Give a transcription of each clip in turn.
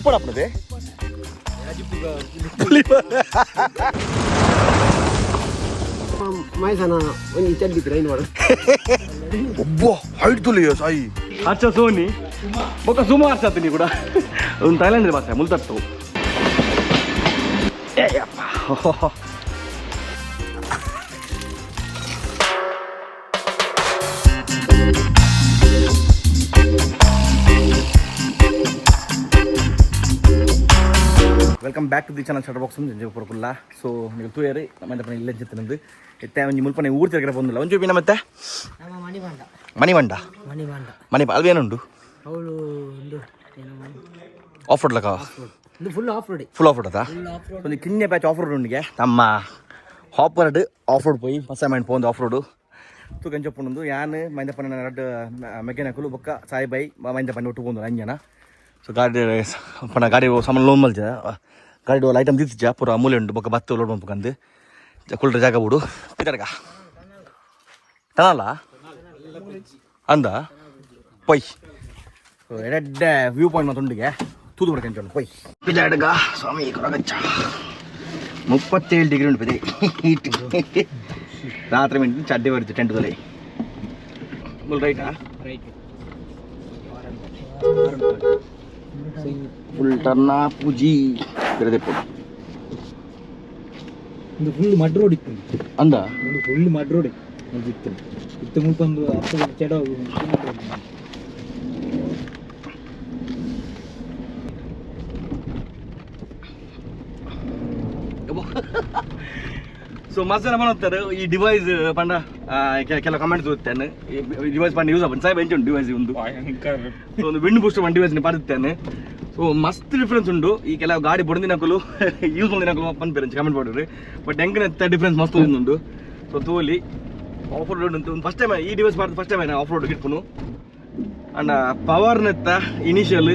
upada apa deh? Mai sana ini chat di train waduh. Wah, height tuh lihat saya. Acha Sony. Bukan semua arca ini kuda. Untuk Thailand deh bahasa, mulai tuh. Apa? Welcome back to the channel Chatterbox Janjau Purkulla. So, ನೀವು ತೂಯರಿ ನಮ್ಮ ಪನೆ ಇಲ್ಲ ಜೊತೆನಂದು ಎತ್ತೆ ಒಂಜಿ ಮುಲ್ಪನೆ ಊರು ತಿರುಗಡೆ ಬಂದಿಲ್ಲ ಒಂಜು ಬಿನ ಮತ್ತೆ Nama Manibanda. ಮಣಿವಂಡ ಮಣಿ ಅಲ್ವೇನುಂಡು Avulu undu. ಆಫ್ ರೋಡ್ ಲಕ Undu full off road. Full off road ಅದಾ ಒಂದು ಕಿನ್ನೆ ಪ್ಯಾಚ್ ಆಫ್ ರೋಡ್ ಉಂಡಿಗೆ ನಮ್ಮ ಹಾಪರ್ಡ್ ಆಫ್ ರೋಡ್ ಪೋಯಿ ಫಸ್ಟ್ ಟೈಮ್ ಪೋಂದು ಆಫ್ ರೋಡು ತೂ ಗಂಜಪ್ಪುಂಡು ಯಾನು ಮೈಂದ ಪನ್ನ ಎರಡು ಮೆಕ್ಯಾನಿಕಲು ಬೊಕ್ಕ ಸಾಯಿ ಬೈ ಮೈಂದ ಪನ್ನ ಒಟ್ಟು ಪೋಂದು ಅಂಜನ ಸೊ ಗಾಡಿ ಪನ್ನ ಗಾಡಿ ಸಾಮಾನು ಲೋನ್ ಮಲ್ಜ ಗಾಡಿ ಒಂದು ಐಟಮ್ ದಿತ್ತಿಜ ಪೂರ ಮೂಲೆ ಉಂಡು ಬೊಕ್ಕ ಬತ್ತು ಲೋಡ್ ಪಂಪಕಂದು ಕುಲ್ರ ಜಾಗ ಬಿಡು ಪಿತರ್ಗ ಟನಲ್ಲ ಅಂದ ಪೊಯ್ ಎಡ್ಡೆ ವ್ಯೂ ಪಾಯಿಂಟ್ ಮಾತುಂಡಿಗೆ ತೂದು ಬಿಡ್ಕೊಂಡ್ ಪೊಯ್ ಪಿಜಾಡ್ಗ ಸ್ವಾಮಿ ಕೊರಗಚ್ಚ 37 ಡಿಗ್ರಿ ಉಂಟು ಪಿದೆ ಹೀಟ್ ರಾತ್ರಿ ಮಿಂಟು ಚಡ್ಡಿ ಬರುತ್ತೆ ಟೆಂಟ್ದಲ್ಲಿ ಫುಲ್ ರೈಟಾ full ಟರ್ನಾ ಪೂಜಿ ಬೆರೆದೆಪ್ಪು Undu full mud road ittu. ಅಂದ Undu full mud road ittu. Ittu mulpandu appu cheda so ಮಸ್ತ್ ಜನ ಬಂತಾರೆ ಈ ಡಿವೈಸ್ ಪಂಡ ಕೆಲ ಕಮೆಂಟ್ಸ್ ಓದ್ತೇನೆ ಈ ಡಿವೈಸ್ ಪಂಡ ಯೂಸ್ ಆಪನ್ ಸಾಯಿ ಬೆಂಚ್ ಉಂಟು ಡಿವೈಸ್ ಒಂದು ಸೊ ಒಂದು ವಿಂಡ್ ಬೂಸ್ಟರ್ ಒಂದು ಡಿವೈಸ್ ಪಾದಿತ್ತೇನೆ ಸೊ ಮಸ್ತ್ ಡಿಫ್ರೆನ್ಸ್ ಉಂಟು ಈ ಕೆಲವು ಗಾಡಿ ಬುಡದಿನಕಲು ಯೂಸ್ ಮಾಡಿನಕಲು ಪನ್ ಪೇರೆಂಚ್ ಕಮೆಂಟ್ ಮಾಡಿರಿ ಬಟ್ ಹೆಂಗೆ ಡಿಫ್ರೆನ್ಸ್ ಮಸ್ತ್ ಉಂಟು ಸೊ ತೋಲಿ ಆಫ್ ರೋಡ್ ಉಂಟು ಫಸ್ಟ್ ಟೈಮ್ ಈ ಡಿವೈಸ್ ಮಾಡಿದ ಫಸ್ಟ್ ಟೈಮ್ ಆಫ್ ರೋಡ್ ಇಟ್ಕೊನು ಅಂಡ್ ಪವರ್ನೆತ್ತ ಇನಿಷಿಯಲ್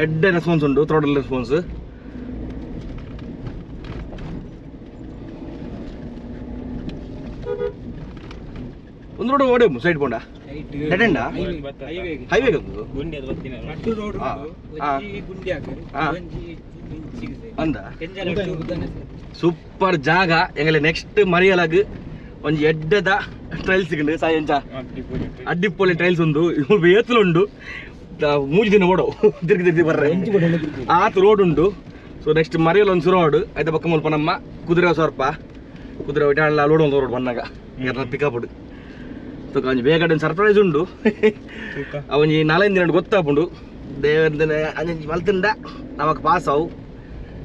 ಎಡ್ಡೆ ರೆಸ್ಪಾನ್ಸ್ ಉಂಟು ಥ್ರೋಟಲ್ ರೆಸ್ಪಾನ್ಸ್ ಒಂದು ರೋಡ್ ಓಡಿ ಸೈಡ್ ಪೋಂಡ ಡೆಡ್ ಎಂಡ ಹೈವೇ ಅಂದ ಸೂಪರ್ ಜಾಗ ಎಂಗಲೆ ನೆಕ್ಸ್ಟ್ ಮರಿಯಲಾಗ ಒಂಜಿ ಎಡ್ಡದ ಟ್ರೈಲ್ಸ್ ಸಿಗಂಡು ಸಾಯಂಚ ಅಡ್ಡಿಪ್ಪೊಲಿ ಟ್ರೈಲ್ಸ್ ಉಂಡು ಏತಲು ಉಂಡು ಮೂಜಿ ದಿನ ಓಡೋ ತಿರುಗಿ ಬರ್ರೆ ಆತು ರೋಡ್ ಉಂಡು ಸೊ ನೆಕ್ಸ್ಟ್ ಮರಿಯಲ್ ಒಂದು ರೋಡ್ ಐತ ಪಕ್ಕ ಮುಲ್ಪ ನಮ್ಮ ಕುದುರೆ ಸ್ವಲ್ಪ ಕುದುರೆ ಒಟ್ಟಾಳ ಲೋಡ್ ಒಂದು ರೋಡ್ ಬಂದಾಗ ಪಿಕಪ್ కొంచెం ಬೇಗ ಸರ್ಪ್ರೈಸ್ ಉಂಡು ಅವನ್ 4 ದಿನ ಗೊತ್ತಾಪುಂಡು ದೇವರ ಅಂಜಿ ಮಲ್ತಿಂಡ ನಮಕ್ ಪಾಸ್ ಅವು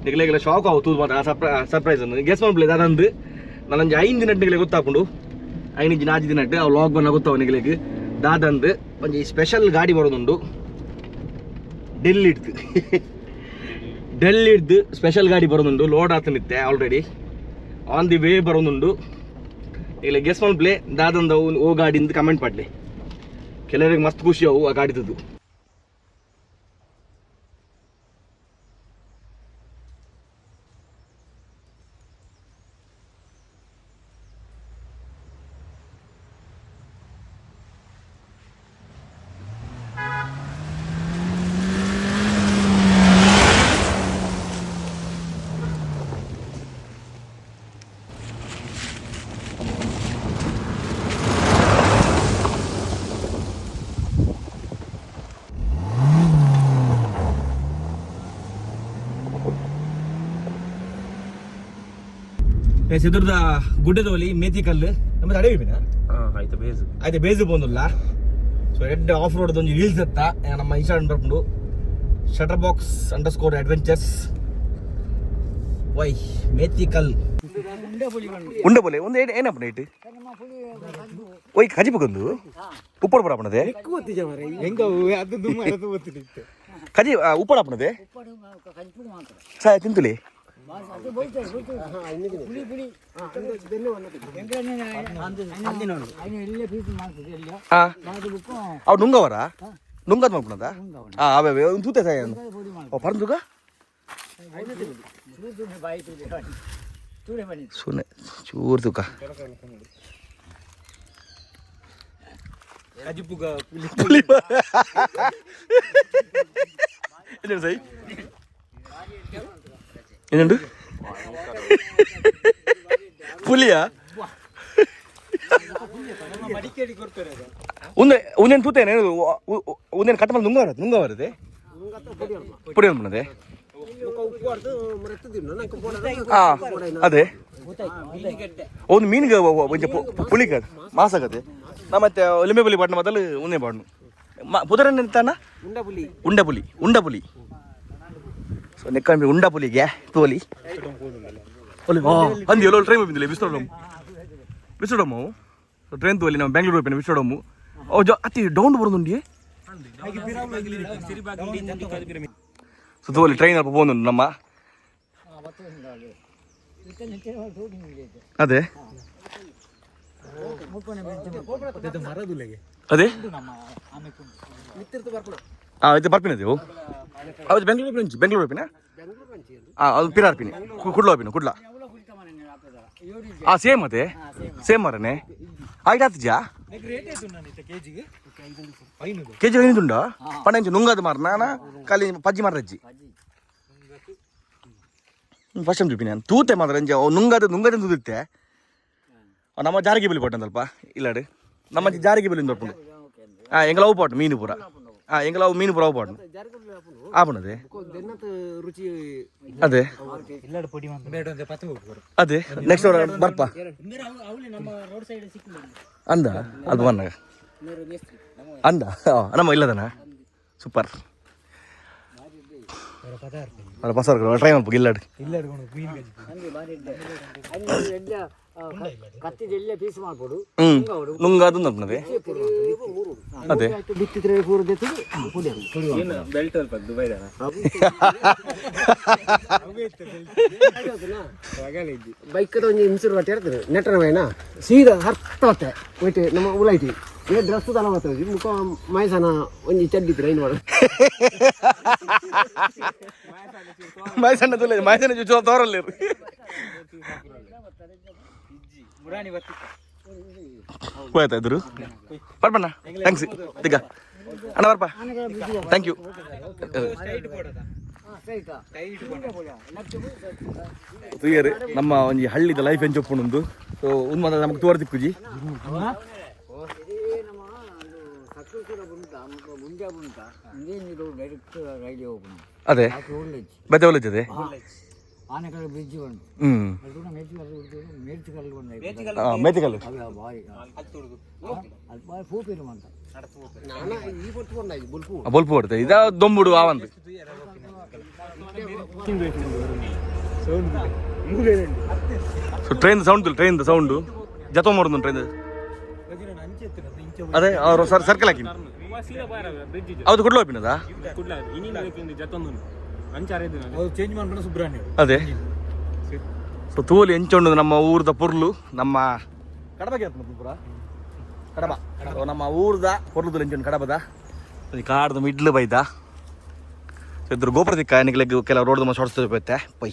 ನಿಗಲೆಗೆಲ್ಲ ಶಾಕ್ ಅವು ತೂದು ಮಾತ್ರ ಸರ್ಪ್ರೈಸ್ ಅನ್ನು ಗೆಸ್ ಮಾಡ್ಬಿಲ್ಲ ಅದಂದು ನಾನೊಂದು 5 ದಿನ ನಿಗಲೆ ಗೊತ್ತಾಪುಂಡು 5 4 ದಿನ ಅವು ಲಾಗ್ ಬನ್ನ ಗೊತ್ತಾವು ನಿಗಲೆಗೆ ದಾದಂದು ಒಂಜಿ ಸ್ಪೆಷಲ್ ಗಾಡಿ ಬರೋದುಂಡು ಡೆಲ್ಲಿಡ್ದು ಸ್ಪೆಷಲ್ ಗಾಡಿ ಬರೋದುಂಡು ಲೋಡ್ ಆತನಿತ್ತೆ ಆಲ್ರೆಡಿ ಆನ್ ದಿ ವೇ ಬರೋದುಂಡು ಇಲ್ಲ ಗೆಸ್ ಮಾಡ್ಪ್ಲೆ ದಾದಂದ ಓ ಗಾಡಿಂದ ಕಮೆಂಟ್ ಪಡ್ಲಿ ಕೆಲವರಿಗೆ ಮಸ್ತ್ ಖುಷಿ ಅವು ಆ ಗಾಡಿದ್ದು ಎದುರ್ದ ಗುಡ್ಡದೋಲಿ ಮೇತಿ ಕಲ್ಲು ನಮ್ಮ ಅಡವಿನ ಆಯ್ತು ಬೇಸು ಬಂದಿಲ್ಲ ಸೊ ಎಡ್ ಆಫ್ ರೋಡ್ ಒಂದು ರೀಲ್ಸ್ ಎತ್ತ ನಮ್ಮ ಇನ್ಸ್ಟಾಗ್ರಾಮ್ ಬರ್ಕೊಂಡು Chatterbox _ adventures ವೈ ಮೇತಿ ಕಲ್ ಉಂಡೆ ಬೋಲೆ ಒಂದು ಏನಪ್ಪ ನೈಟ್ ಒಯ್ ಕಜಿ ಬಗಂದು ಉಪ್ಪಡ ಪಡಪಣದೆ ಕಜಿ ಉಪ್ಪಡ ಪಣದೆ ಸಾಯ ತಿಂತುಲಿ ಅವ್ ನುಂಗವರ ನುಂಗದ್ ಮಾಡ್ಕೊಂಡ ಅವೇ ಒಂದು ತೂತೆ ಸಾಯ ಪರಂದುಗ ಸುನೆ ಚೂರು ತೂಕ ಏನು ಸೈ ಏನುಂಟು ಪುಲಿಯಾ ಒಂದೇನು ತೂತೇನೆ ಒಂದೇನು ಕಟ್ಟ ಮೇಲೆ ನುಂಗ ಬರುತ್ತೆ ಪುಡಿ ಅನ್ಪಣದೆ ಅದೇ ಒಂದು ಮೀನಿಗೆ ಒಂಚ ಪುಳಿಗೆ ಮಾಸಾಗತ್ತೆ ನಾ ಮತ್ತೆ ಲಿಂಬೆ ಪುಲಿ ಪಾಡ್ನ ಮೊದಲು ಉನ್ನೆ ಪಾಡ್ನು ಪುದರ ಎಂತಾನ ಉಂಡ ಪುಲಿ ಸೊ ನೆಕ್ಕಂಬಿ ಉಂಡ ಪುಲಿಗೆ ತೋಲಿ ಅಂದಿ ಎಲ್ಲೋ ಟ್ರೈನ್ ಹೋಗಿದ್ದಿಲ್ಲ ಬಿಸ್ಟೋಡಮ್ ಟ್ರೈನ್ ತೋಲಿ ನಾವು ಬೆಂಗಳೂರು ಹೋಗ್ತೀನಿ ಬಿಸ್ಟೋಡಮ್ಮು ಅತಿ ಡೌನ್ ಬರೋದುಂಡಿ ಸೊ ತೋಲಿ ಟ್ರೈನ್ ಅಲ್ಪ ಹೋಗುದು ನಮ್ಮ ಅದೇ ಅದೇ ಇದು ಬರ್ಪಿನದೇವು ಅದು ಬೆಂಗಳೂರು ಹೋಗ್ಪಿನ ಅದು ಪಿರಾರ್ಪಿನಿ ಕುಡ್ಲ ಹೋಗ್ಪಿನ ಕುಡ್ಲ ಸೇಮ್ ಅದೇ ಸೇಮ್ ಮರನೆ ಆಯ್ತು ಆತಿಜಾ ಕೆಜಿ ಐನುಂಡ ಪಂಡ ನುಂಗದು ಮಾರ ನಾನ ಖಾಲಿ ಪಜ್ಜಿ ಮಾರಜ್ಜಿ ಫಸ್ಟ್ ಟೈಮ್ చూపి నేను తూతే మాత్రం ನುಂಗದ ತೂದಿತ್ತೆ ನಮ್ಮ ಜಾರಿಗೆ ಬಲಿ ಪಟ್ಟಂತಲ್ಪ ಇಲ್ಲಾಡು ನಮ್ಮ ಜಾರಿಗೆ ಬಲಿ ತೊಡ್ಪುಂಡು ಎಂಗಲ ಅವು ಪಾಟು ಮೀನು ಪೂರ ಎಂಗಲ ಅವು ಮೀನು ಪೂರ ಅವು ಪಾಟು ಆಪಣದೆ ಅದೇ ಅದೇ ನೆಕ್ಸ್ಟ್ ಬರ್ಪ ಅಂದ ಅದು ಬನ್ನಾಗ ಅಂದ ನಮ್ಮ ಇಲ್ಲದನ ಸೂಪರ್ ಬಸರ್ ಟ್ರೈ ಮಾಡ್ಬೇಕು ಇಲ್ಲಾಡು ನುಂಗ ಅದು ನಪ್ಪನದೆ ಅದೇ ಬೈಕದ ಒಂಜಿ ಇನ್ಸೂರ್ ಬಟ್ಟೆ ಇರ್ತದೆ ನೆಟ್ಟನ ವೈನ ಸೀದಾ ಹರ್ತ ಬತ್ತೆ ಒಯ್ತೆ ನಮ್ಮ ಉಲಾಯ್ತಿ ಏ ಡ್ರೆಸ್ ತನ ಬರ್ತದೆ ಮುಖ ಮೈಸನ ಒಂಜಿ ಚಡ್ಡಿ ಟ್ರೈನ್ ಮಾಡ ಮೈಸಣ್ಣ ತುಲೆ ಮೈಸಣ್ಣ ಚುಚ್ಚೋ ತೋರಲ್ಲಿ ಹೋಯ್ತಾ ಇದ್ರು ಬರ್ಬಣ್ಣ ಥ್ಯಾಂಕ್ಸ್ ದಿಗ ಅಣ್ಣ ಬರ್ಪ ಥ್ಯಾಂಕ್ ಯು ನಮ್ಮ ಒಂಜಿ ಹಳ್ಳಿದ ಲೈಫ್ ಎಂಚ್ ಒಪ್ಪುಂಡು ಸೊ ಒಂದು ಮಾತ್ರ ನಮಗೆ ತೋರ್ದಿಕ್ಕುಜಿ ಅದೇ ಬೆತ್ತ ಒಳ್ಳೆದಿದೆ ಆನೆಕಲ್ ಬ್ರಿಡ್ಜ್ ಉಂಟು ಮೇತಿಕಲ್ಲು ಬೊಲ್ಪು ಕೊಡ್ತದೆ ಇದ ದೊಂಬುಡು ಆವಂದು ಸೊ ಟ್ರೈನ್ ಸೌಂಡು ಜತ ಮಾಡೋದು ಟ್ರೈನ್ ಅದೇ ಅವರು ಸರ್ಕಲ್ ಹಾಕಿ ಹೌದು ಕುಡ್ಲು ಹೋಪಿನದ ಅದೇ ಸೊ ತೂಲಿ ಎಂಚೊಂಡು ನಮ್ಮ ಊರ್ದ ಪೊರ್ಲು ನಮ್ಮ ಕಡಬಗೆ ಪುರ ಕಡಬ ನಮ್ಮ ಊರ್ದ ಪೊರ್ಲುದ ಎಂಚೊಂಡು ಕಡಬದ ಕಾಡ್ದ ಮಿಡ್ಲು ಬೈದ ಇದ್ರ ಗೋಪುರ ದಿಕ್ಕ ನಿಗ್ಲೆಗ್ ಕೆಲವು ರೋಡ್ ನಮ್ಮ ಶಾರ್ಟ್ಸ್ ಬೈತೆ ಪೈ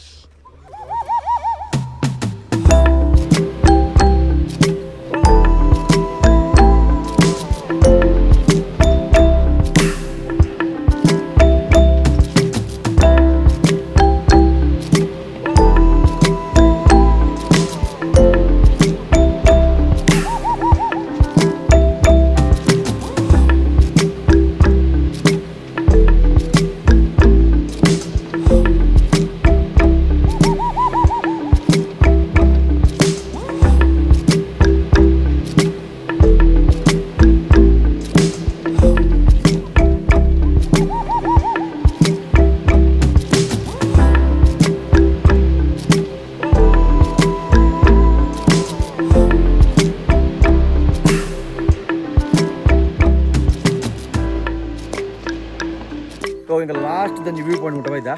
ఇంకా లాస్ట్ దాన్ని వ్యూ పాయింట్ ఉంటా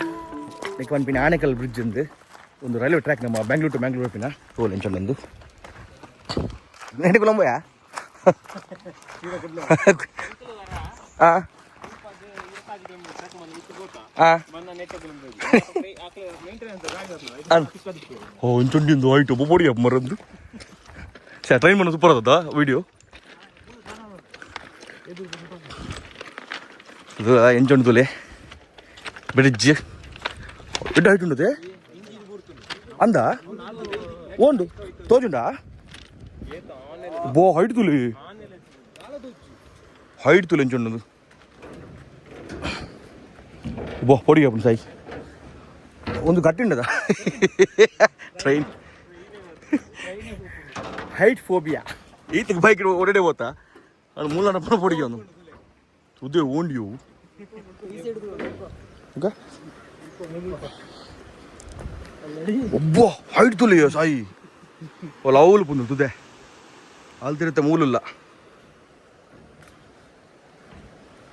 నీకు అనిపిన ఆనేకల్ బ్రిడ్జ్ ఉంది ಒಂದು ರೈಲ್ವೆ ಟ್ರ್ಯಾಕ್ ನಮ್ಮ ಬೆಂಗಳೂರು ಟು ಬೆಂಗಳೂರು ಹೋಗ್ಪಿನ ತೋಲ್ ಎಂಚೊಂದು ನೆನಪು ನಂಬೋಯಾ ಓ ಇಂಚೊಂಡಿಂದು ಆಯ್ತು ಬೊಬ್ಬಡಿ ಅಪ್ಪ ಮರಂದು ಟ್ರೈನ್ ಮನ ಸೂಪರ್ ಅದಾ ವಿಡಿಯೋ ಇದು ಎಂಚೊಂಡು ತುಲೆ ಬ್ರಿಡ್ಜ್ ಎಡ್ಡ ಹೈಟ್ ఉండదే ಅಂదా ఓండు తోజుండా బో హైట్ తులి హైట్ తులించి ఉండదు బో పొడిగా అప్పుడు సాయి ಒಂದು ಗಟ್ಟಿ ఉండదా ಟ್ರೈನ್ ಹೈಟ್ ಫೋಬಿಯಾ ಈತಿಗೆ ಬೈಕ್ ಹೊರಡೆ ಹೋತಾ ಅದು ಮೂಲ ನಪ್ಪ పొడిగా ಒಂದು ಉದ್ದೆ ಓಂಡಿಯು ಓಕೆ ಒಬ್ಬ ಹೈಟ್ ತುಲಿಯ ಸಾಯಿ ಒಲ್ಲ ಅವಳು ಪುಂದು ತುದೆ ಅಲ್ತಿರುತ್ತೆ ಮೂಲಲ್ಲ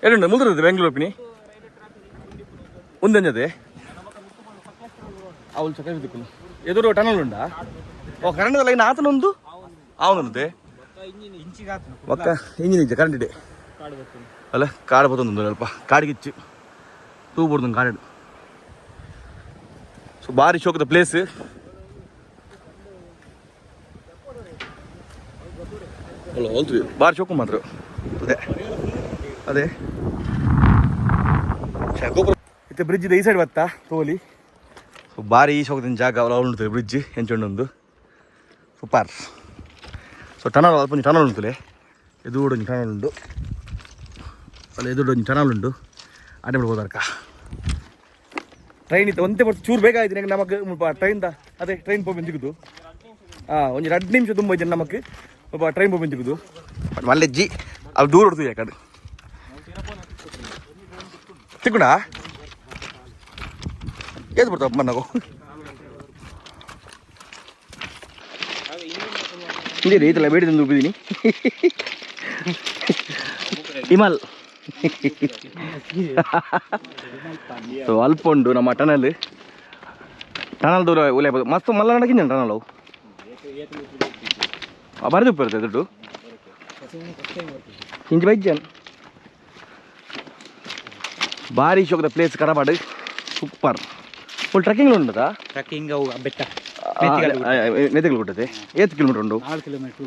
ಏನುಂಡ ಮುಲ್ದಿರುತ್ತೆ ಬೆಂಗಳೂರು ಪಿನಿ ఉందంజదే ಅವಳು ಚಕ್ರ ಎದುರು ಟನಲ್ ಉಂಡಾ ಓ ಕರೆಂಟ್ ಲೈನ್ ಆತನೊಂದು ಅವನೊಂದೇ ಒಕ್ಕ ಇಂಜಿನ್ ಇದ್ದೆ ಕರೆಂಟ್ ಇದೆ ಅಲ್ಲ ಕಾಡು ಬತ್ತೊಂದು ಸ್ವಲ್ಪ ಕಾಡಿಗಿಚ್ಚು ತೂ ಬಿಡ್ದು ಕಾಡು ಸೊ ಭಾರಿ ಶೋಕದ ಪ್ಲೇಸ್ ಅಲ್ಲ ಹೋಲ್ತೀವಿ ಭಾರಿ ಶೋಕ ಮಾತ್ರ ಅದೇ ಅದೇ ಇತ್ತೆ ಬ್ರಿಡ್ಜ್ ಇದೆ ಈ ಸೈಡ್ ಬತ್ತಾ ತೋಲಿ ಸೊ ಭಾರಿ ಶೋಕದ ಜಾಗ ಅವಲ್ಲ ಉಂಟು ಬ್ರಿಡ್ಜ್ ಹೆಂಚೊಂಡೊಂದು ಸೂಪರ್ ಸೊ ಟನಲ್ ಅಲ್ಪ ಟನಲ್ ಉಂಟುಲೆ ಎದುರು ಟನಲ್ ಉಂಟು ಅಲ್ಲ ಎದುರು ಟನಲ್ ಉಂಟು ಅಡ್ಡೆ ಬಿಡ್ಬೋದರ್ಕ ಟ್ರೈನ್ ಇತ್ತು ಒಂದೇ ಬರ್ತು ಚೂರು ಬೇಕಾಯ್ತು ನಂಗೆ ನಮಗೆ ಟ್ರೈನ್ದ ಅದೇ ಟ್ರೈನ್ ಪೋಪೆನ್ ಸಿಗುದು ಒಂದು 2 ನಿಮಿಷ ತುಂಬ ಇದ್ದೇನೆ ನಮಗೆ ಟ್ರೈನ್ ಪೋಪೆನ್ ಸಿಗುದು ಬಟ್ ಮಲ್ಲೆಜ್ಜಿ ಅಲ್ಲಿ ದೂರ ಹೊಡ್ತು ಯಾಕಡೆ ಸಿಕ್ಕುಣ ಏದು ಬರ್ತಾವ ಅಮ್ಮ ನಾವು ಇದೇ ರೈತಲ್ಲ ಬೇಡಿದಂದು ಉಬ್ಬಿದ್ದೀನಿ ಹಿಮಾಲ್ ಸೊ ಅಲ್ಪ ಉಂಡು ನಮ್ಮ ಟನಲ್ ದೂರ ಒಲೆ ಮಸ್ತ್ ಮಲ್ಲ ನಡಕಿಂದ ಟನಲ್ ಅವು ಬರೆದು ಬರುತ್ತೆ ದುಡ್ಡು ಇಂಚು ಬೈಜನ್ ಭಾರಿ ಶೋಕದ ಪ್ಲೇಸ್ ಕರಾಬಾಡು ಸೂಪರ್ ಫುಲ್ ಟ್ರೆಕ್ಕಿಂಗ್ ಉಂಟದಾ ಟ್ರೆಕ್ಕಿಂಗ್ ಅವು ಬೆಟ್ಟ ಮೆತೆಗಳು ಬಿಟ್ಟದೆ 8 ಕಿಲೋಮೀಟರ್ ಉಂಟು 4 ಕಿಲೋಮೀಟರ್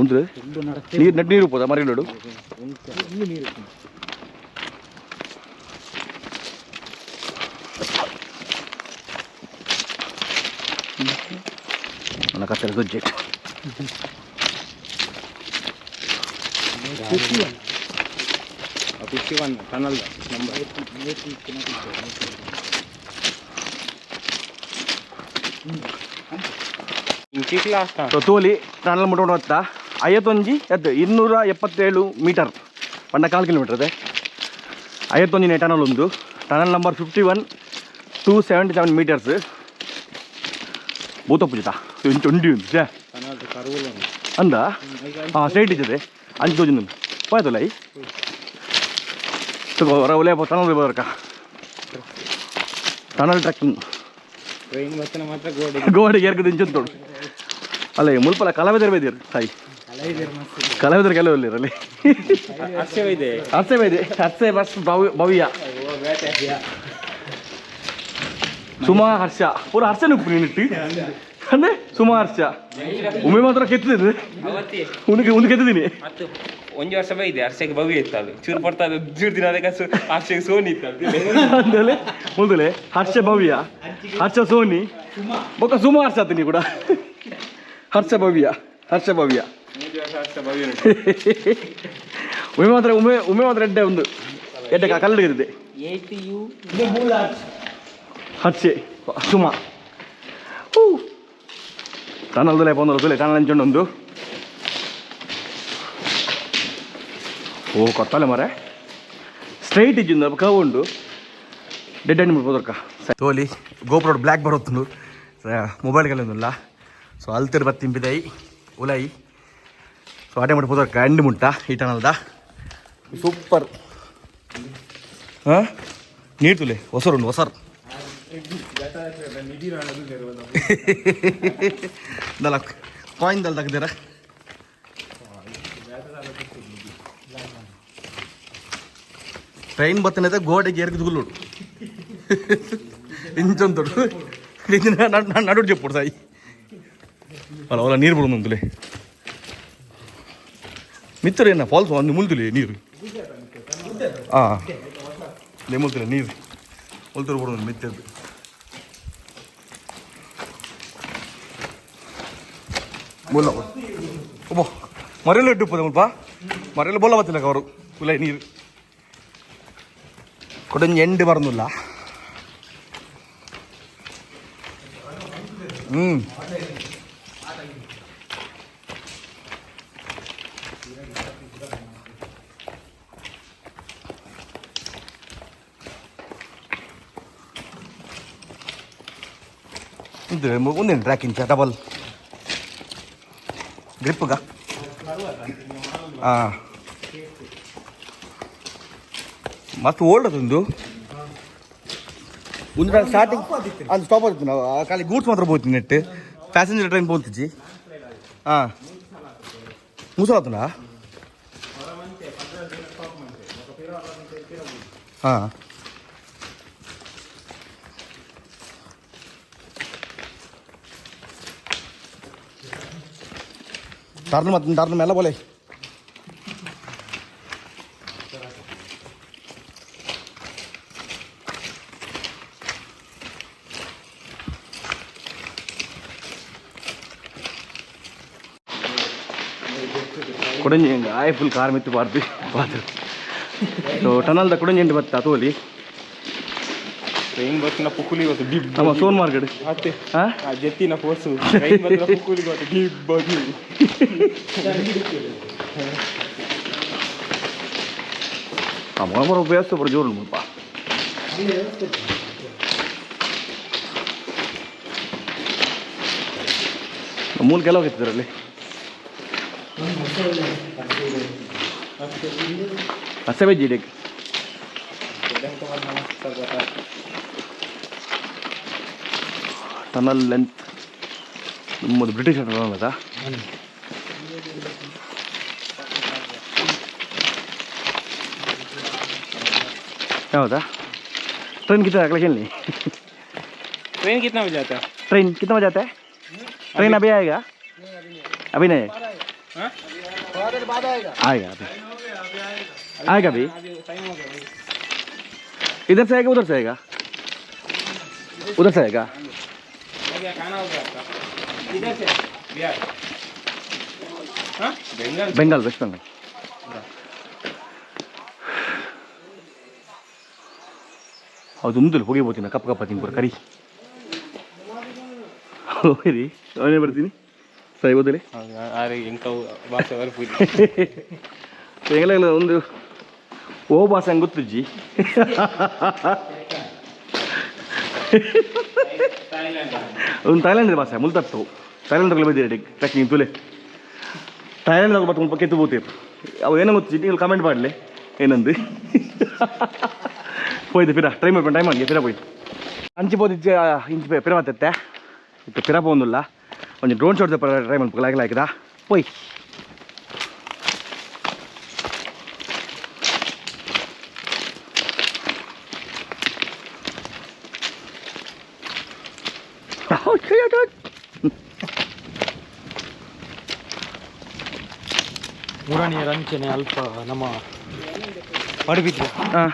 ಉಂಟು ನೀರು ನಟ್ಟು ನೀರು ಹೋದ ಮರಿ ನೋಡು ನನ್ನ ಕತ್ತಲೆ ಸಬ್ಜೆಕ್ಟ್ ಟನಲ್ ತೋಲಿ ಟನಲ್ ಮುಟ್ಕೊಂಡು ಹೋಗ್ತಾ 277 ಮೀಟರ್ ಪಂಡ 4 ಕಿಲೋಮೀಟರ್ ಅದೇ 51 ಟನಲ್ ಒಂದು ಟನಲ್ ನಂಬರ್ 51 277 ಮೀಟರ್ಸ್ ಭೂತಪ್ಪುಜಿತ ಇಂಚೊಂಡಿ ಉಂಟು ಅಂದ ಹಾಂ ಸ್ಟ್ರೈಟ್ ಇದ್ದದೆ ಅಂಚು ತೋಜು ಹೋಯ್ತಲ್ಲ ಈ ಒಲೆ ಟನಲ್ ಬರ್ಕ ಟನಲ್ ಟ್ರೆಕ್ಕಿಂಗ್ ಗೋಡೆಗೆ ಎರ್ಗದು ಇಂಚೊಂದು ಅಲ್ಲ ಮುಲ್ಪಲ ಕಲಾವಿದರು ಬೈದಿರು ಸಾಯಿ ಕಲಾವಿದರು ಕೆಲವಲ್ಲಿ ಇರಲಿ ಹರ್ಸೆ ಬೈದೆ ಹರ್ಸೆ ಬಸ್ ಭವ್ಯ ಸುಮಾ ಹರ್ಷ ಪೂರ ಹರ್ಷ ನುಪ್ಪು ನೀನಿಟ್ಟು ಅಂದ್ರೆ ಸುಮಾ ಹರ್ಷ ಒಮ್ಮೆ ಮಾತ್ರ ಕೆತ್ತಿದೆ ಉಂದು ಕೆತ್ತಿದ್ದೀನಿ ಒಂದು ವರ್ಷ ಬೈದೆ ಹರ್ಷಕ್ಕೆ ಭವ್ಯ ಇತ್ತು ಅದು ಚೂರು ಪಡ್ತಾ ಚೂರು ದಿನ ಅದಕ್ಕೆ ಹರ್ಷಕ್ಕೆ ಸೋನಿ ಇತ್ತು ಅಂದಲೆ ಮುಂದಲೆ ಹರ್ಷ ಭವ್ಯ ಹರ್ಷ ಸೋನಿ ಬೊಕ್ಕ ಸುಮಾ ಹರ್ಷ ಆತೀನಿ ಕೂಡ ಹರ್ಷ ಭವ್ಯ ಉಮೆ ಮಾತ್ರ ಎಡ್ಡೆ ಒಂದು ಎಡ್ಡೆ ಕಲ್ಲು ಇರುತ್ತೆ ಹರ್ಷೆ ಸುಮಾ ಟನಲ್ದಲ್ಲೇ ಬಂದಲ್ಲ ತುಲೆ ಟನಲ್ ಹಂಚೊಂಡೊಂದು ಓ ಕೊತ್ತಲೆ ಮರೆ ಸ್ಟ್ರೈಟ್ ಇಜ್ಜಿಂದ ಕವ್ ಉಂಡು ಡೆಡ್ ಎಂಡ್ ಬಿಡ್ಬೋದಕ್ಕ ತೋಲಿ ಗೋಪುರ ಬ್ಲ್ಯಾಕ್ ಬರುತ್ತುಂಡು ಮೊಬೈಲ್ಗೆಲ್ಲ ಸೊ ಅಲ್ತಿರ್ ಬತ್ತಿಂಬಿದೈ ಉಲೈ ಸೊ ಆಟೆ ಮಾಡ್ಬೋದಕ್ಕ ಎಂಡ್ ಮುಟ್ಟ ಈ ಟನಲ್ದ ಸೂಪರ್ ಹಾಂ ನೀರು ತುಲೆ ಹೊಸರುಂಡು ಹೊಸರು ದಲ್ಲ ಕಾಯಿನ್ ದಲ್ ತೆಗ್ದಿರ ಟ್ರೈನ್ ಬತ್ತನೈತೆ ಗೋಡೆಗೆ ಎರ್ಗಿದ್ ಗುಲ್ಲೋಡು ಇಂಚೊಂದೊಡು ನಡು చెప్పుడు సాయి అలా అలా నీరు పడుతుంది అందులే మిత్రుడు ఫాల్స్ అన్ని ములుతులే నీరు ములుతులే నీరు ಒಲ್ತೂರು ಕೊಡೋದು ಮಿತ್ತದ್ದು ಬೋಲ್ಲ ಒಬ್ಬ ಮರೆಯಲ್ಲ ಇಟ್ಟುಪ್ಪದೆ ಮುಲ್ಪ ಮರೆಯಲ್ಲ ಬೋಲ್ಲ ಬತ್ತಿಲ್ಲ ಅವರು ಕುಲ ನೀರು ಕೊಡಂಜಿ ಎಂಡು ಬರೋದಿಲ್ಲ ಒಂದೇನು ಟ್ರ್ಯಾಕಿಂಗ್ ಡಬಲ್ ಗ್ರಿಪ್ಗ ಹಾಂ ಮತ್ತು ಓಲ್ಡ್ ಅದೊಂದು ಒಂದು ಸ್ಟಾರ್ಟಿಂಗ್ ಅದು ಸ್ಟಾಪ್ ಆಗುತ್ತೆ ನಾವು ಖಾಲಿ ಗೂಡ್ಸ್ ಮಾತ್ರ ಹೋಗ್ತೀನಿ ನೆಟ್ ಪ್ಯಾಸೆಂಜರ್ ಟ್ರೈನ್ ಹೋಗ್ತಿಜ್ಜಿ ಹಾಂ ಮುಸಲಾತನಾ ಹಾಂ ಟರ್ನ್ ಮೇಲೆ ಬೋಲೆ ಕೊಡಂಜಿ ಆಯ್ ಫುಲ್ ಕಾರ್ ಮಿತ್ತು ಪಾರ್ದು ಸೊ ಟನಲ್ದ ಕೊಡಂಜಿ ಎಂಟು ಬತ್ತ ತೋಲಿ ಟ್ರೈನ್ ಬಸ್ನ ಪುಕ್ಕುಲಿ ಗೊತ್ತು ಡಿಬ್ ನಮ್ಮ ಸೋನ್ ಮಾರ್ಕೆಟ್ ಅತ್ತೆ ಹಾಂ ಆ ಜೆತ್ತಿನ ಫೋರ್ಸು ಟ್ರೈನ್ ಬಸ್ನ ಪುಕ್ಕುಲಿ ಗೊತ್ತು ಡಿಬ್ ಬಗಿ ಮರ ಬೇಸ್ತು ಬರೋ ಜೋರು ಮುಲ್ಪ ಮೂಲ ಕೆಲವು ಹೋಗಿದ್ದರಲ್ಲಿ ಅಷ್ಟೇ ವೆಜ್ ಇದಕ್ಕೆ ಟನಲ್ ಲೆಂತ್ ನಮ್ಮದು ಬ್ರಿಟಿಷ್ ಟನಲ್ ಅದ ಹೌದಾ ट्रेन कितना अगले खेलनी ट्रेन कितना बजे आता है ट्रेन कितना बजे आता है ट्रेन अभी आएगा अभी नहीं हाँ? आएगा अभी आएगा अभी इधर से आएगा उधर से आएगा उधर से आएगा हो गया खाना हो गया आपका इधर से बिहार हाँ बंगाल बंगाल वेस्ट बंगाल ಅದು ಉಮ್ದಲ್ಲಿ ಹೋಗಿ ಬರ್ತೀನಿ ಕಪ್ಪ ಕಪ್ಪ ತಿನ್ಕೊಡ್ರಿ ಕರಿ ಹೋಗಿರಿ ಅವನೇ ಬರ್ತೀನಿ ಸರಿ ಓದಲಿ ಅರೆ ಇಂಕ ಭಾಷೆ ಬರ್ಪೂರಿ ಹೆಂಗಲ್ಲ ಒಂದು ಓ ಭಾಷೆ ಹಂಗೆ ಗೊತ್ತಿಜ್ಜಿ ಒಂದು ಥೈಲ್ಯಾಂಡ್ ಭಾಷೆ ಮುಲ್ತತ್ತು ಥೈಲ್ಯಾಂಡ್ ಬಂದಿರಿ ಟ್ರೆಕ್ಕಿಂಗ್ ತುಲೆ ಥೈಲ್ಯಾಂಡ್ ಮತ್ತೆ ಮುಲ್ಪ ಕೆತ್ತು ಬೋತೀರಿ ಅವು ಏನೋ ಗೊತ್ತಿಜ್ಜಿ ನೀವು ಕಮೆಂಟ್ ಮಾಡಲಿ ಏನಂದು పోయింది పిరా ట్రైన్ అయిపోయింది టైం అండి పిరా పోయింది అంచిపోతే ఇంచి పిరా మత్తే ఇప్పుడు పిరా పోందుల్లా కొంచెం డ్రోన్ షాట్ ట్రైన్ లాగా లాగా పోయి ಮೂರನೇ ರಂಚನೆ ಅಲ್ಪ ನಮ್ಮ ಪಡುಬಿದ್ರೆ ಹಾಂ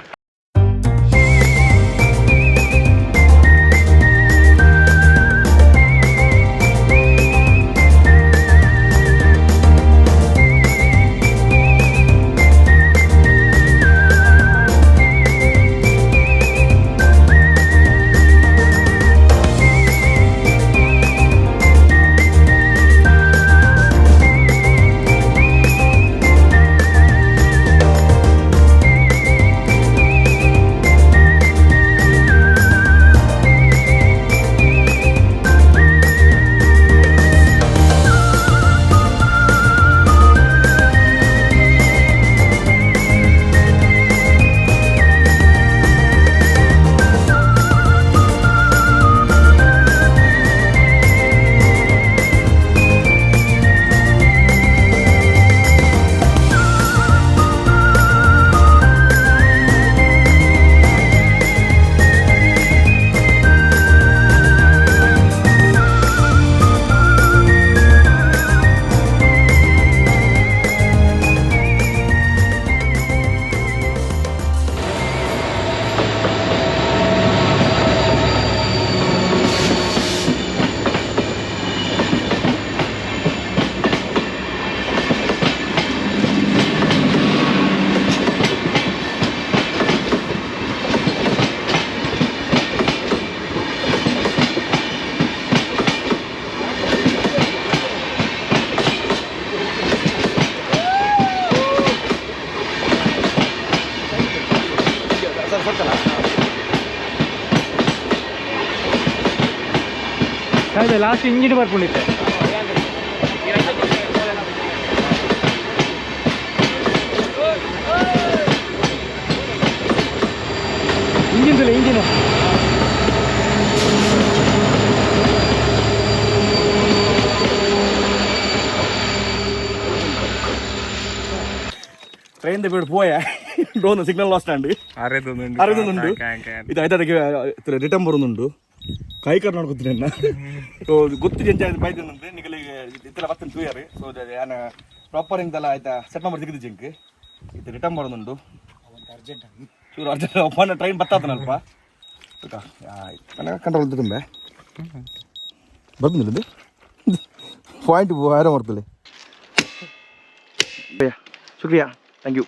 ಸರ್ ಗೊತ್ತಲ್ಲ ಅದೇ ಲಾಸ್ಟ್ ಇಂಜಿನ್ ಬರ್ಕೊಂಡಿದ್ದೆ ಇಂಜಿನ್ ಟ್ರೈನ್ ಬಿಟ್ಟು ಪೋಯ ಡ್ರೋನ್ ಸಿಗ್ನಲ್ ಲಾಸ್ಟ್ ಅಂಡ್ ಅರೆದೊಂದುಂಡು ಇದು ಐದಕ್ಕೆ ರಿಟರ್ನ್ ಬರೋದುಂಡು ಕೈ ಕಾರ್ ನೋಡ್ಕೊತೀನಿ ಅನ್ನ ಸೊ ಗೊತ್ತು ಜಂಜ ಬೈದಂದ್ರೆ ನಿಗಲಿಗೆ ಇತ್ತರ ಬರ್ತಂತ ತೂಯಾರು ಸೊ ಯಾನ ಪ್ರಾಪರ್ ಹಿಂಗೆಲ್ಲ ಆಯ್ತಾ ಸೆಟ್ ನಂಬರ್ ಸಿಗಿದ್ದು ಜಿಂಕ್ ಇದು ರಿಟರ್ನ್ ಬರೋದುಂಡು ಚೂರು ಅರ್ಜೆಂಟ್ ಒಪ್ಪನ ಟ್ರೈನ್ ಬತ್ತಾತನಲ್ಪ ಕಂಟ್ರೋಲ್ ತುಂಬೆ ಬಂದಿಲ್ಲ ಪಾಯಿಂಟ್ ಆರೋ ಮಾಡ್ತಲೆ ಶುಕ್ರಿಯಾ ಥ್ಯಾಂಕ್ ಯು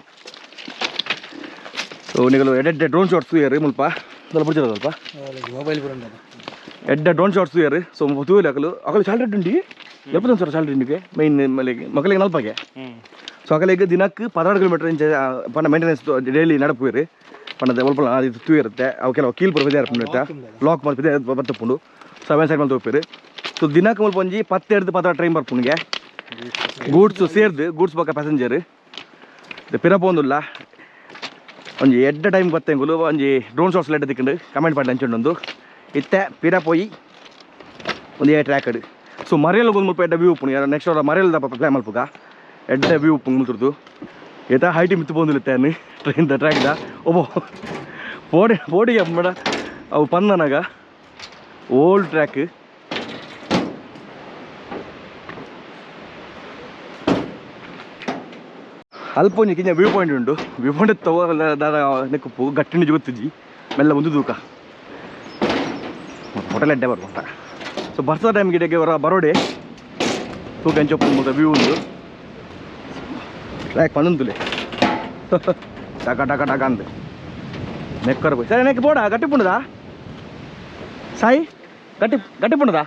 ಸೊ ನೀವು ಎಡ್ಡೆ ಡ್ರೋನ್ ಶಾಟ್ಸ್ ತೂಯಾರು ಮುಲ್ಪ ಅದೆಲ್ಲ ಬಿಡ್ತಿರೋದು ಸ್ವಲ್ಪ ಮೊಬೈಲ್ ಎಡ್ಡೆ ಡ್ರೋನ್ ಶಾಟ್ಸ್ ತೂಯಾರು ಸೊ ತೂಯಲಿ ಅಕಲು ಸ್ಯಾಲ್ರಿ ಉಂಡಿ ಎಪ್ಪತ್ತೊಂದು ಸಾವಿರ ಸ್ಯಾಲ್ರಿ ಉಂಡಿಗೆ ಮೈನ್ ಮಕ್ಕಳಿಗೆ ನಲ್ಪಾಗೆ ಸೊ ಅಕಲಿಗೆ ದಿನಕ್ಕೆ 16 ಕಿಲೋಮೀಟರ್ ಇಂಚ ಪಣ್ಣ ಮೇಂಟೆನೆನ್ಸ್ ಡೈಲಿ ನಡಪುಯ್ರಿ ಪಣ್ಣದ ಒಲ್ಪ ಇದು ತೂಯಿರುತ್ತೆ ಅವು ಕೆಲವು ಕೀಲ್ ಬರೋ ಬಿದ್ದೆ ಇರುತ್ತೆ ಲಾಕ್ ಮಾಡ್ತಿದ್ದೆ ಬರ್ತಪ್ಪುಂಡು 7 ಸೈಡ್ ಮೇಲೆ ತೋಪಿರಿ ಸೊ ದಿನಕ್ಕೆ ಮುಲ್ಪ ಒಂಜಿ 12 ಟ್ರೈನ್ ಬರ್ಪುಣ್ಗೆ ಗೂಡ್ಸು ಸೇರ್ದು ಗೂಡ್ಸ್ ಪಕ್ಕ ಪ್ಯಾಸೆಂಜರ್ ಪಿರಪ್ಪ ಒಂದಿಲ್ಲ ಒಂಜಿ ಎಡ್ಡ ಟೈಮ್ ಬತ್ತೆಂಗುಲು ಒಂಜಿ ಡ್ರೋನ್ ಶಾಟ್ಸ್ ಲೆಡ್ ತಿಕ್ಕೊಂಡು ಕಮೆಂಟ್ ಮಾಡಿ ಹಂಚೊಂಡು ಇತ್ತೆ ಪಿರ ಪೋಯಿ ಒಂದು ಟ್ರ್ಯಾಕ್ ಅಡು ಸೊ ಮರೆಯಲ್ಲ ಒಂದು ಮುಲ್ಪ ಎಡ್ಡ ವ್ಯೂ ಉಪ್ಪು ನೆಕ್ಸ್ಟ್ ಅವರ ಮರೆಯಲ್ದ ಪ್ಲಾನ್ ಮಲ್ಪುಗ ಎಡ್ಡ ವ್ಯೂ ಉಪ್ಪು ಮುತ್ತುರ್ದು ಏತ ಹೈಟಿ ಮಿತ್ತು ಬಂದಿರುತ್ತೆ ಅನ್ನು ಟ್ರೈನ್ದ ಟ್ರ್ಯಾಕ್ದ ಒಬ್ಬ ಬೋಡಿಗೆ ಮೇಡ ಅವು ಪಂದನಾಗ ಓಲ್ಡ್ ಟ್ರ್ಯಾಕ್ ಅಲ್ಪ ಒಂಜಿ ಕಿಂಜ ವ್ಯೂ ಪಾಯಿಂಟ್ ಉಂಟು ವ್ಯೂ ಪಾಯಿಂಟ್ ತಗೋದಾದ ನೆಕ್ಕು ಗಟ್ಟಿನ ಜೊತ್ತಿದ್ದಿ ಮೆಲ್ಲ ಒಂದು ದೂಕ ಹೋಟೆಲ್ ಅಡ್ಡೆ ಬರ್ಬೋಟ ಸೊ ಬರ್ಸೋ ಟೈಮ್ ಗಿಡಕ್ಕೆ ಬರೋಡೆ ತೂಕ ಹೆಂಚೊಪ್ಪು ಮತ್ತು ವ್ಯೂ ಉಂಟು ಟ್ರ್ಯಾಕ್ ಪಂದುಲೆ ಟಕ ಟಕ ಟಕ ಅಂದೆ ನೆಕ್ಕರ್ போய் ಸರಿ ನೆಕ್ போடா ಗಟ್ಟಿ ಪುಣದಾ ಸಾಯಿ ಗಟ್ಟಿ ಪುಣದಾ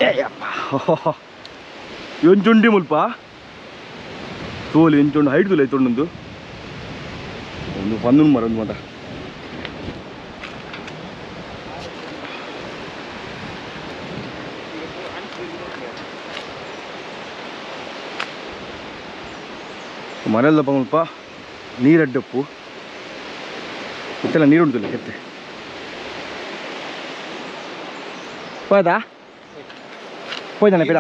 ಏಯಪ್ಪ ಎಂಚುಂಡಿ ಮುಲ್ಪ ತೋಲಿ ಎಂಚುಂಡು ಹೈಟ್ ತುಲೆ ತೊಂಡೊಂದು ಒಂದು 11 ಮರ ಒಂದು ಮಾಡ ಮನೆಯಲ್ಲಪ್ಪ ಮುಲ್ಪ ನೀರಡ್ಡಪ್ಪು ಇತ್ತೆಲ್ಲ ನೀರು ಉಂಟುಲ್ಲ ಕೆತ್ತೆ ಹೋದಾ ಹೋಯ್ತಾನೆ ಪಿರ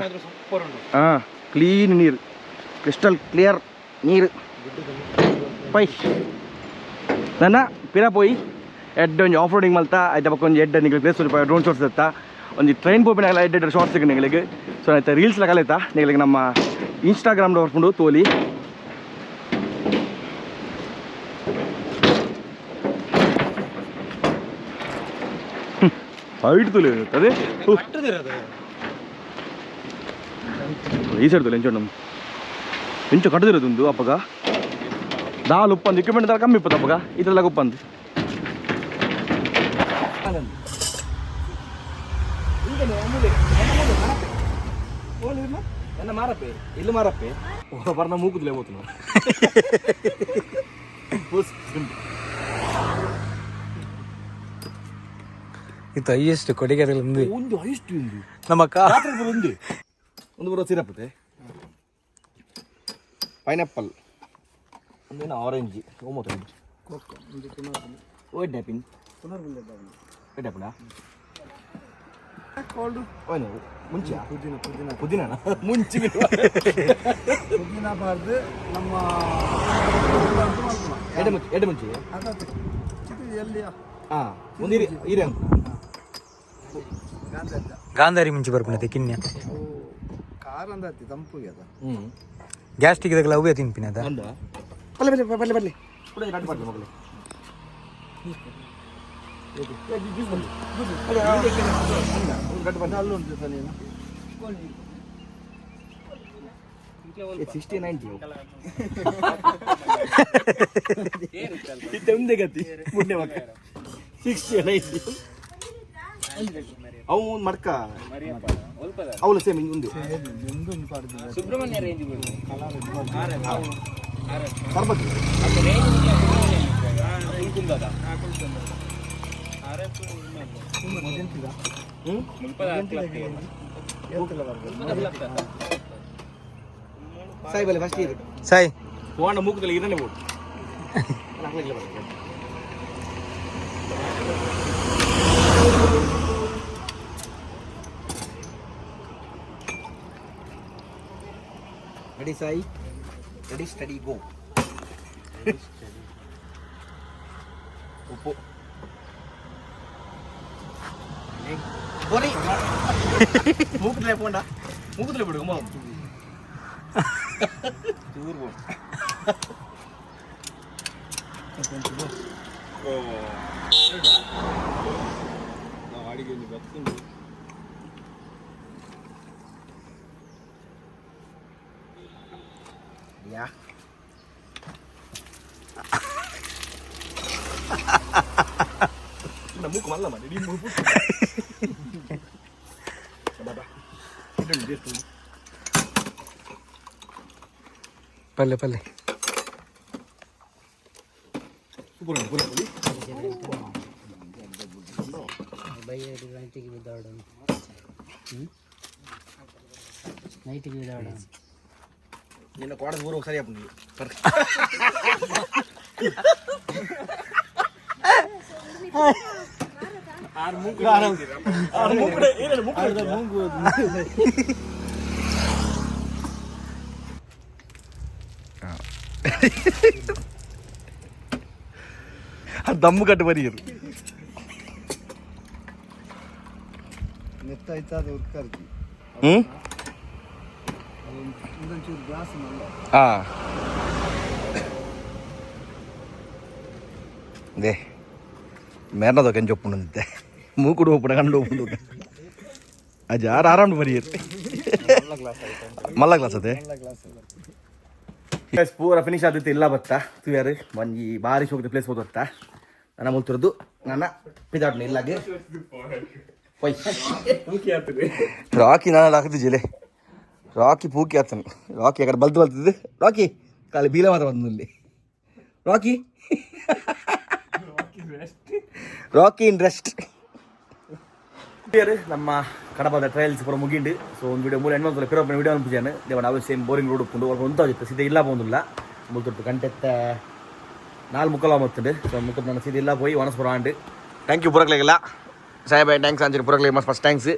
ಹಾಂ ಕ್ಲೀನ್ ನೀರು ಕ್ರಿಸ್ಟಲ್ ಕ್ಲಿಯರ್ ನೀರು ಪೈ ನನ್ನ ಪಿರ ಪೋಯಿ ಎಡ್ಡ ಒಂಜಿ ಆಫ್ ರೋಡಿಂಗ್ ಮಲ್ತಾ ಆಯ್ತಾ ಪಕ್ಕ ಒಂಜಿ ಎಡ್ಡ ನಿಮಗೆ ಪ್ಲೇಸ್ ಡ್ರೋನ್ ಶಾಟ್ಸ್ ಇರ್ತಾ ಒಂದು ಟ್ರೈನ್ ಪೋಪಿನಾಗಲ್ಲ ಎಡ್ಡ ಶಾರ್ಟ್ಸ್ ಸಿಗ ನಿಗಳಿಗೆ ಸೊ ಆಯ್ತಾ ರೀಲ್ಸ್ ಕಲಿತಾ ನಿಗಳಿಗೆ ನಮ್ಮ ಇನ್ಸ್ಟಾಗ್ರಾಮ್ದು ಹೊರ್ಕೊಂಡು ತೋಲಿ ಹೈಟ್ ತುಲೆ ಅದೇ ಈ ಸೈಡ್ ತುಲೆ ಎಂಚು ಎಂಚು ಕಟ್ಟದಿರೋದು ಅಪ್ಪಗ ದಾಲ್ ಉಪ್ಪಂದು ಇಕ್ವಿಪ್ಮೆಂಟ್ ದಾಲ್ ಕಮ್ಮಿ ಇಪ್ಪತ್ತು ಅಪ್ಪಗ ಇದೆಲ್ಲ ಉಪ್ಪಂದು ಎನ್ನ ಮಾರಪ್ಪೆ ಇಲ್ಲಿ ಮಾರಪ್ಪೆ ಬರ್ನ ಮೂಗುದ್ಲೇ ಹೋತು ನಾವು ಇದು ಹೈಯೆಸ್ಟ್ ಕೊಡಿಗೆರೆ ಒಂದು ಹೈಸ್ಟ್ ಒಂದು ನಮ್ಮ ಒಂದು ಬರೋ ಸಿರಪ್ಪತೆ ಪೈನಾಪಲ್ ಒಂದೇನು ಆರೆಂಜ್ ಓಮೊತ್ತೊಂದು ವೈಟ್ ಆ್ಯಪಿನ್ ವೈಟ್ ಆ್ಯಪಿನಾ ಮುಂಚೆ ಪುದೀನ ಮುಂಚೆ ಪುದೀನ ಬಾರ್ದು ನಮ್ಮ ಎಡೆ ಮುಂಚೆ ಎಲ್ಲಿ ಹಾಂ ಒಂದು ಹಿರಿಯ ಗಾಂಧಾರಿ ಮುಂಚೆ ಬರ್ಪುಣತೆ ಕಿನ್ಯ ಕಾರ್ ಅಂದತಿ ತಂಪುಗೆ ಅದ ಗ್ಯಾಸ್ಟಿಕ್ ಇದಕ್ಕೆಲ್ಲ ಅವೇ ತಿನ್ಪಿನದ ಬರ್ಲಿ ಕೂಡ ಕಟ್ ಮಾಡ್ತೀನಿ ಮಗಳು ಅಲ್ಲುಂಟು ಸರ್ ನೀನು 69 ಇದೊಂದೇ ಗತಿ ಮುಂದೆ ಮಕ್ಕ 69 ಅವು ಒಂದು ಮಡ್ಕ ಅವಳು ಸೇಮ್ ಹಿಂಗೆ ಸುಬ್ರಹ್ಮಣ್ಯ ರೇಂಜ್ ಬಿಡು ಸರ್ಬತ್ತು ಕುಂದದ ಸಾಯಿ ಬಲೆ ಫಸ್ಟ್ ಇರು ಸಾಯಿ ಹೋಂಡ ಮೂಕದಲ್ಲಿ ಇದನ್ನೇ ಬೋಡು ರೆಡಿ ಸಾಯಿ ರೆಡಿ ಸ್ಟಡಿ ಗೋ ಉಪ್ಪು ಬೋರಿ ಮೂಕದಲ್ಲೇ ಪೋಂಡ ಮೂಕದಲ್ಲೇ ಬಿಡು ಅಮ್ಮ ದೂರ ಬೋಡು ಅಡಿಗೆ ಬರ್ತುಂಡು ಯಾ ಮೂಕು ಮಲ್ಲ ಮಾಡಿ ನೀನು ಮೂಕು ಪಲ್ಲೆ ಪಲ್ಲೆ ಸೂಪರ್ ಪುಲಿ ನಿನ್ನ ಕೋಡ ಊರು ಸರಿಯಪ್ಪ ನೀವು ದಮ್ಮು ಕಟ್ಟು ಬರೀರು ದೇ ಮೇರ್ನದ ಕೆಂಚೊಪ್ಪುಂಡೆ ಮೂಕುಡು ಹೋಗ್ಬಿಡ ಕಂಡು ಹೋಗ್ಬಿಡು ಅಜ್ಜ ಆರಾಮ್ ಬರೀರು ಮಲ್ಲ ಗ್ಲಾಸ್ ಅದೇ ಪೂರ ಫಿನಿಶ್ ಆದಿತ್ತು ಇಲ್ಲ ಬತ್ತಾ ತುಯಾರು ಒಂಜಿ ಭಾರಿ ಶೋಕದ ಪ್ಲೇಸ್ ಹೋದತ್ತ ನನ್ನ ಮುಲ್ತಿರೋದು ನನ್ನ ಪಿದಾಡ್ನ ಇಲ್ಲಾಗೆ ರಾಕಿ ನಾನು ಹಾಕಿದ್ದು ಜಿಲೆ ರಾಕಿ ಪೂಕಿ ಆತನು ರಾಕಿ ಅక్కడ ಬಲ್ತು ಬಲ್ತಿದ್ದು ರಾಕಿ ಕಾಲಿ ಬೀಲ ಮಾತ್ರ ಬಂದು ಇಲ್ಲಿ ರಾಕಿ ರಾಕಿ ಇನ್ ರೆಸ್ಟ್ ನಮ್ಮ ಕಡಪದ ಟ್ರಯಲ್ಸ್ ಪೂರ ಮುಗಿಂಡು ಸೊ ಒಂದು ವಿಡಿಯೋ ಮೂಲ ಹೆಣ್ಮಕ್ಳು ಪಿರೋಪನ ವಿಡಿಯೋ ಅನ್ಪಿದ್ದಾನೆ ದೇವನ ಅವೇ ಸೇಮ್ ಬೋರಿಂಗ್ ರೋಡ್ ಉಪ್ಪುಂಡು ಅವ್ರು ಹೊಂತಾಗಿತ್ತು ಸೀದಾ ಇಲ್ಲ ಬಂದಿಲ್ಲ ಮುಲ್ತುಟ್ಟು ಗಂಟೆತ್ತ 4:30 ಮತ್ತುಂಡು ಸೊ ಮುಖದ ನನ್ನ ಸೀದಾ ಇಲ್ಲ ಹೋಗಿ ಒಣಸ್ಪುರ ಆಂಡು ಥ್ಯಾಂಕ್ ಯು ಪುರಕ್ಲೆಲ್ಲ ಸಾಹೇಬಾಯ್ ಥ್ಯಾಂಕ್ಸ್ ಅಂಜರಿ ಪುರಕ್ಲೆ ಮಸ್ತ್ first thanks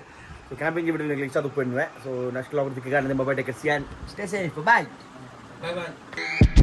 so camping video ಇಷ್ಟ ತುಪ್ಪುವೆ ಸೊ ನೆಕ್ಸ್ಟ್ ಲಾಗ್ ಗಾಡಿ ನಿಮ್ಮ bye take care see and stay safe bye bye bye